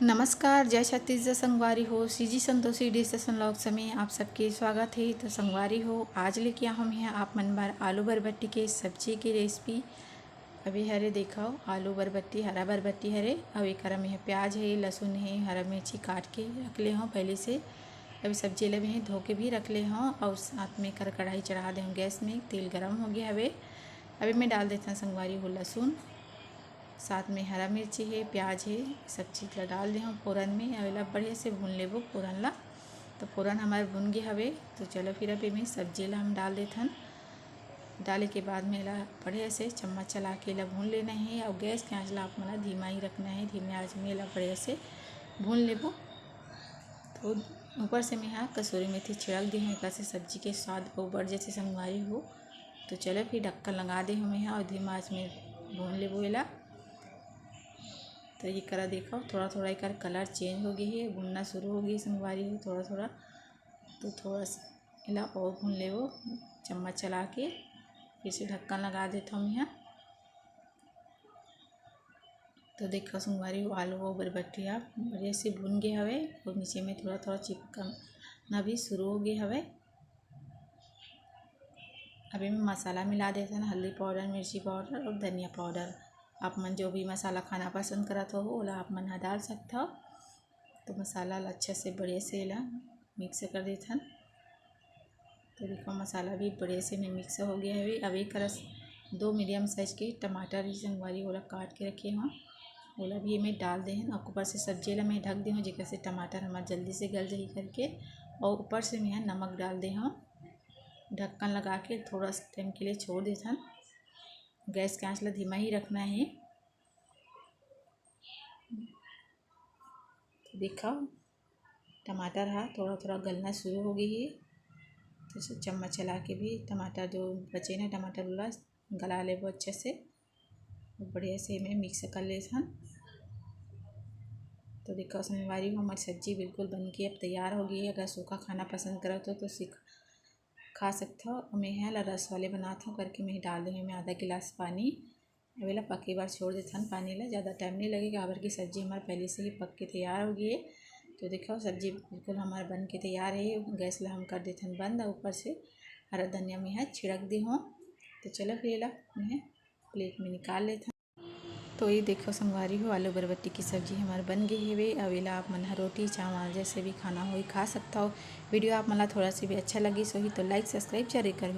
नमस्कार, जय छत्तीसगढ़ संगवारी हो। सीजी संतोषी डिस्कशन लॉग्स में आप सबके स्वागत है। तो संगवारी हो, आज लेके हम हैं आप मन बार आलू बरबट्टी के सब्जी की रेसिपी। अभी हरे देखो आलू बरबट्टी, हरा बरबट्टी हरे। अब एक में प्याज है, लहसुन है, हरा मिर्ची काट के रख ले हों पहले से। अभी सब्जी लगे हैं, धो के भी रख ले हों और साथ में कढ़ाई चढ़ा दें गैस में। तेल गर्म हो गया हवे। अभी मैं डाल देता हूँ संगवारी हो लहसुन, साथ में हरा मिर्ची है, प्याज है, सब चीज़ ला डाल दे हम फोरन में। अवेला बढ़िया से भून लेबो फोरन ला। तो फोरन हमारे भुन गए हवे। तो चलो फिर अभी में सब्जी ला हम डाल देथन। डाले के बाद में ला बढ़िया से चम्मच चला के ला भून लेना है और गैस के आँच ला आप मला धीमा ही रखना है। धीमे आँच में ला बढ़िया से भून लेबो। तो ऊपर से मैं यहाँ कसूरी मेथी छिड़क दी हूँ, एक से सब्जी के स्वाद और बढ़ जैसे संगवारी हो। तो चलो फिर ढक्कन लगा दे हूँ यहाँ और धीमा आँच में भून लेबो एला। तो ये करा देखो थोड़ा थोड़ा एक कलर चेंज हो गई है, भुनना शुरू हो गई संगवारी हो थोड़ा थोड़ा। तो थोड़ा सा इला और भून ले वो चम्मच चला के फिर से ढक्कन लगा देता हूँ यहाँ। तो देखो संगवारी हो आलू और बरबट्टी आप बढ़िया से भुन गए हवे और नीचे में थोड़ा थोड़ा चिपकना भी शुरू हो गया हवे। अभी मैं मसाला मिला देता हूँ, हल्दी पाउडर, मिर्ची पाउडर और धनिया पाउडर। आप मन जो भी मसाला खाना पसंद करत हो ओला आप मन डाल सकते हो। तो मसाला अच्छे से बढ़िया से ला मिक्स कर देथन। तो देखो मसाला भी बढ़िया से में मिक्स हो गया है। अब एक रस 2 मीडियम साइज के टमाटर ही संगवारी ओला काट के रखे हूँ, ओला भी मैं डाल दे हैं। और ऊपर से सब्जी ला मैं ढक दी हूँ जेकर से टमाटर हमारा जल्दी से गल जाही करके। और ऊपर से मैं नमक डाल दे हूँ। ढक्कन लगा के थोड़ा टाइम के लिए छोड़ देथन। गैस के आँच ला धीमा ही रखना है। तो देखो टमाटर हा थोड़ा थोड़ा गलना शुरू हो गई है। तो चम्मच चला के भी टमाटर जो बचे ना टमाटर वाला गला ले वो अच्छे से बढ़िया से मैं मिक्स कर ले था। तो देखो संगवारी हो हमारी सब्जी बिल्कुल बन के अब तैयार हो गई है। अगर सूखा खाना पसंद करो तो सीख खा सकते हो। और मैं यहाँ ला रस वाले बनाता हूँ करके मैं डाल दूँगी मैं आधा गिलास पानी। अवेला पके बार छोड़ देता हूँ पानी ला, ज़्यादा टाइम नहीं लगेगा। अबर की सब्ज़ी हमारे पहले से ही पक के तैयार हो गई है। तो देखो सब्ज़ी बिल्कुल हमारा बन के तैयार है। गैस ला हम कर देते हैं बंद और ऊपर से हरा धनिया में यहाँ छिड़क दी हूँ। तो चलो फिर ला मैं प्लेट में निकाल लेता हूँ। तो ये देखो संगवारी हो आलू बरबट्टी की सब्ज़ी हमारे बन गई है। वे अवेला आप मन रोटी चावल जैसे भी खाना हो खा सकता हो। वीडियो आप मला थोड़ा सी भी अच्छा लगी सो ही तो लाइक सब्सक्राइब जरूर करो।